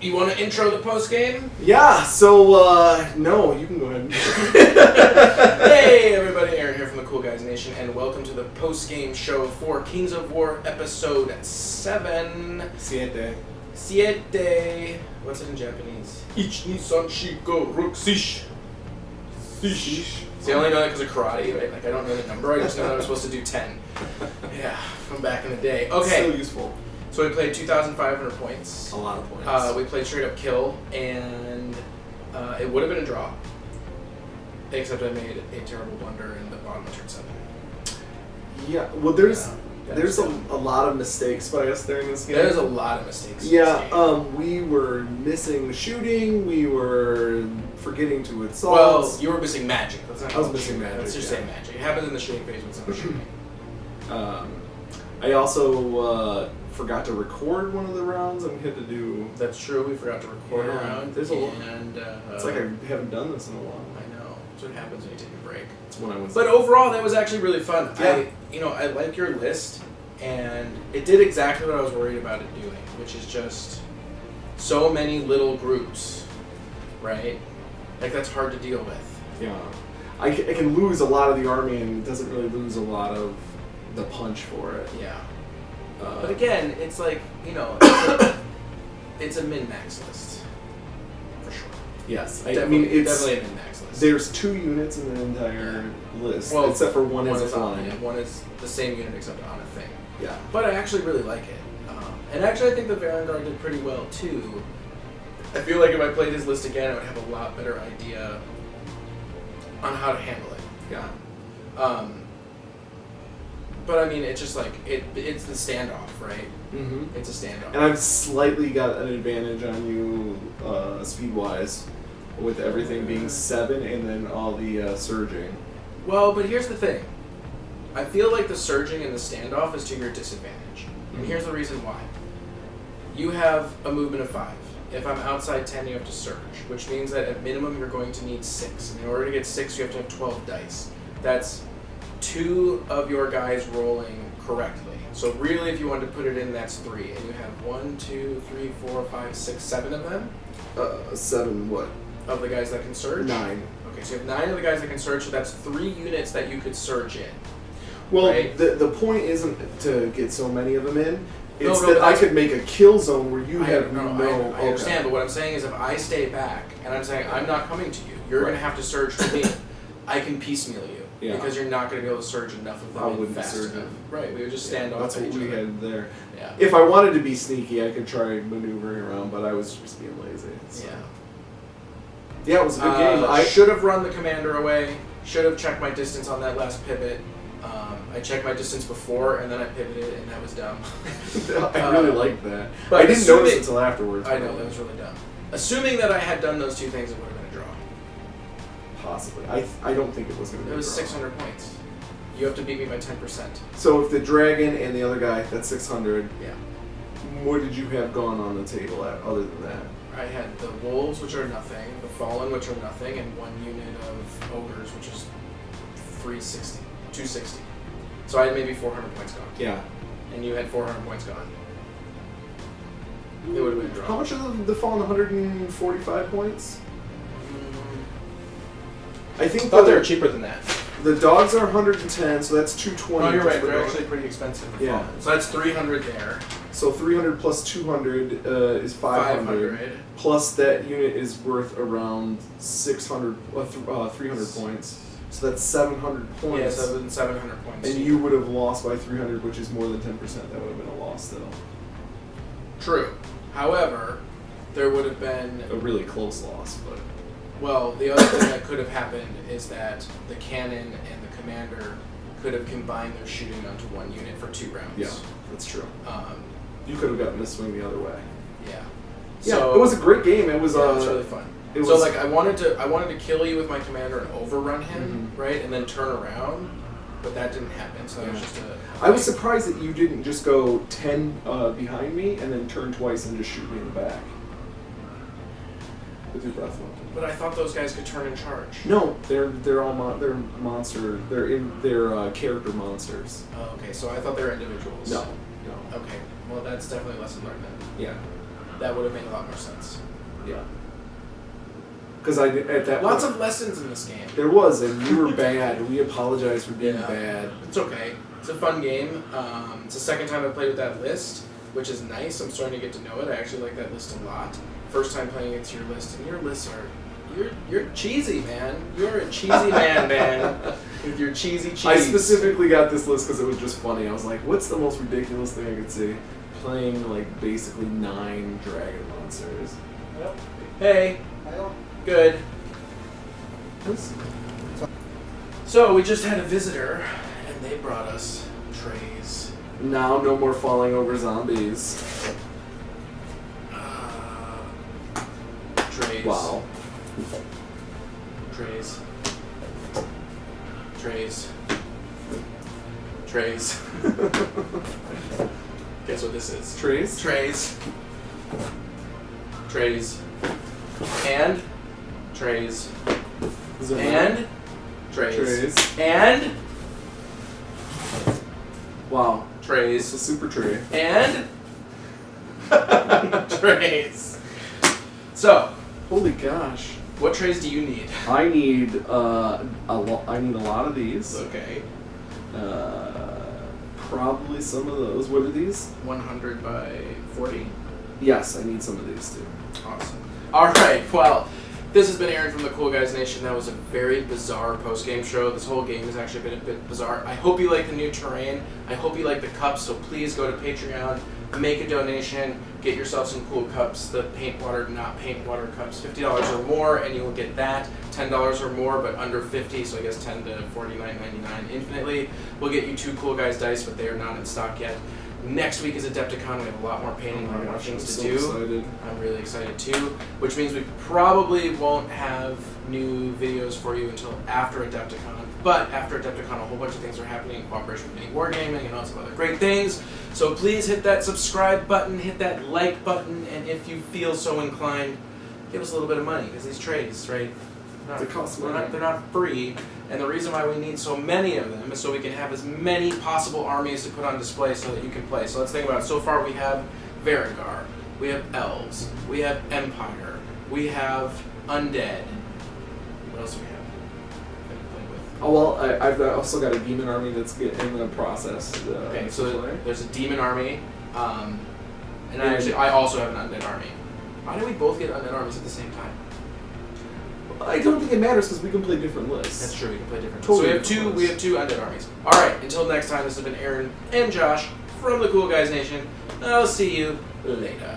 You want to intro the post game? Yeah, so, no, you can go ahead. Hey, everybody, Aaron here from the Cool Guys Nation, and welcome to the post game show for Kings of War episode 7. Siete. What's it in Japanese? Ich ni san shi go ruksish. See, I only know that because of karate, right? Like, I don't know the number, I just know that I was supposed to do 10. Yeah, from back in the day. Okay. So useful. So we played 2,500 points. A lot of points. We played straight up kill, and it would have been a draw. Except I made a terrible blunder in the bottom of turn 7. Yeah, well, there's a lot of mistakes by us during this game. There's a lot of mistakes. Yeah, we were missing shooting, we were forgetting to assault. Well, you were missing magic. I was missing magic. Let's just say magic. It happens in the shooting phase with some shooting. I also forgot to record one of the rounds, and we had to do... That's true, we forgot to record a round. There's a lot. And, it's like I haven't done this in a while. I know. That's what happens when you take a break. That's when I was... But overall, that was actually really fun. Yeah. I like your list, and it did exactly what I was worried about it doing, which is just so many little groups, right? Like, that's hard to deal with. Yeah. I can lose a lot of the army, and it doesn't really lose a lot of the punch for it. Yeah. But again, it's like, it's a min-max list. For sure. Yes. Definitely, it's definitely a min-max list. There's 2 units in the entire list, except for one is a flying. One is the same unit except on a thing. Yeah. But I actually really like it. And actually I think the Vanguard did pretty well too. I feel like if I played his list again, I would have a lot better idea on how to handle it. Yeah. But I mean, it's just like, it's the standoff, right? Mm-hmm. It's a standoff. And I've slightly got an advantage on you speed-wise, with everything being 7 and then all the surging. Well, but here's the thing. I feel like the surging and the standoff is to your disadvantage. And here's the reason why. You have a movement of 5. If I'm outside 10, you have to surge, which means that at minimum you're going to need 6. And in order to get 6, you have to have 12 dice. That's 2 of your guys rolling correctly. So really, if you wanted to put it in, that's 3. And you have 1, 2, 3, 4, 5, 6, 7 of them? 7 what? Of the guys that can surge? 9. Okay, so you have 9 of the guys that can surge, so that's 3 units that you could surge in. Well, right? the point isn't to get so many of them in. It's No, that I could make a kill zone where you have no... I understand, but what I'm saying is if I stay back, and I'm saying I'm not coming to you, you're going to have to surge to me, I can piecemeal you. Yeah. Because you're not going to be able to surge enough of them in fast enough. Right, we would just stand off That's what each we other. had there. Yeah. If I wanted to be sneaky, I could try maneuvering around, but I was just being lazy. So. Yeah. Yeah, it was a good game. I should have run the commander away, should have checked my distance on that last pivot. I checked my distance before, and then I pivoted, and that was dumb. I really liked that. But I didn't notice until afterwards. I know, that was really dumb. Assuming that I had done those 2 things, it would have been a draw. Possibly. I don't think it was going to be It was a draw. 600 points. You have to beat me by 10%. So if the dragon and the other guy, that's 600. Yeah. What did you have gone on the table at other than that? I had the wolves, which are nothing, the fallen, which are nothing, and 1 unit of ogres, which is 260. So I had maybe 400 points gone. Yeah. And you had 400 points gone. It would have been a draw. How much of the fallen 145 points? I think thought they were cheaper than that. The dogs are 110, so that's 220. Oh, you're right. for They're dogs. actually pretty expensive. Yeah. Fallen. So that's 300 there. So 300 plus 200 is 500. Plus that unit is worth around 300 points. So that's 700 points. Yeah, 700 points. And you would have lost by 300, which is more than 10%. That would have been a loss still. True. However, there would have been A really close loss, but... Well, the other thing that could have happened is that the cannon and the commander could have combined their shooting onto 1 unit for 2 rounds. Yeah, that's true. Um, You could have gotten this swing the other way. yeah. Yeah, So, it was a great game. It was it was really fun. It So was, like I wanted to kill you with my commander and overrun him, right, and then turn around, but that didn't happen. So that was just a. I was surprised that you didn't just go 10 behind me and then turn twice and just shoot me in the back with your breath weapon. But I thought those guys could turn and charge. No, they're all they're monster. They're character monsters. Oh, okay. So I thought they were individuals. No. Okay. Well, that's definitely a lesson learned then. Yeah. that would have made a lot more sense. Yeah. Because at that Lots point, of lessons in this game. there was, and you were bad. We apologize for being bad. It's okay. It's a fun game. It's the second time I played with that list, which is nice. I'm starting to get to know it. I actually like that list a lot. First time playing against your list, and your lists are... You're cheesy, man. You're a cheesy man. With your cheesy cheese. I specifically got this list because it was just funny. I was like, what's the most ridiculous thing I could see? Playing, like, basically 9 dragon monsters. Yep. Hey. Good. So, we just had a visitor, and they brought us trays. Now, no more falling over zombies. Trays. Wow. Trays. Trays. Trays. Guess what this is? Trays? Trays. Trays. And trays. And trays. Trays. And Wow. trays. It's a super tray. And trays. So, Holy gosh. what trays do you need? I need I need a lot of these. Okay. Probably some of those. What are these? 100 by 40. Yes, I need some of these too. Awesome. All right. Well, this has been Aaron from the Cool Guys Nation. That was a very bizarre post-game show. This whole game has actually been a bit bizarre. I hope you like the new terrain. I hope you like the cups. So please go to Patreon, make a donation, get yourself some cool cups. The paint water, not paint water cups, $50 or more, and you will get that. $10 or more, but under 50. So I guess 10 to $49.99 infinitely. We'll get you 2 Cool Guys dice, but they are not in stock yet. Next week is Adepticon. We have a lot more painting, a lot more things to do. Excited. I'm really excited too, which means we probably won't have new videos for you until after Adepticon. But after Adepticon, a whole bunch of things are happening in cooperation with Mini Wargaming and lots of other great things. So please hit that subscribe button, hit that like button, and if you feel so inclined, give us a little bit of money, because these trays, right? They cost money. They're not free, and the reason why we need so many of them is so we can have as many possible armies to put on display so that you can play. So let's think about it. So far we have Varangar, we have Elves, we have Empire, we have Undead. What else do we have? That we play with? Oh well, I've also got a demon army that's in the process. Okay, so there's a demon army, and I also have an undead army. Why do we both get undead armies at the same time? I don't think it matters because we can play different lists. That's true. We can play different. Totally So we have two undead armies. All right. Until next time. This has been Aaron and Josh from the Cool Guys Nation. I'll see you later.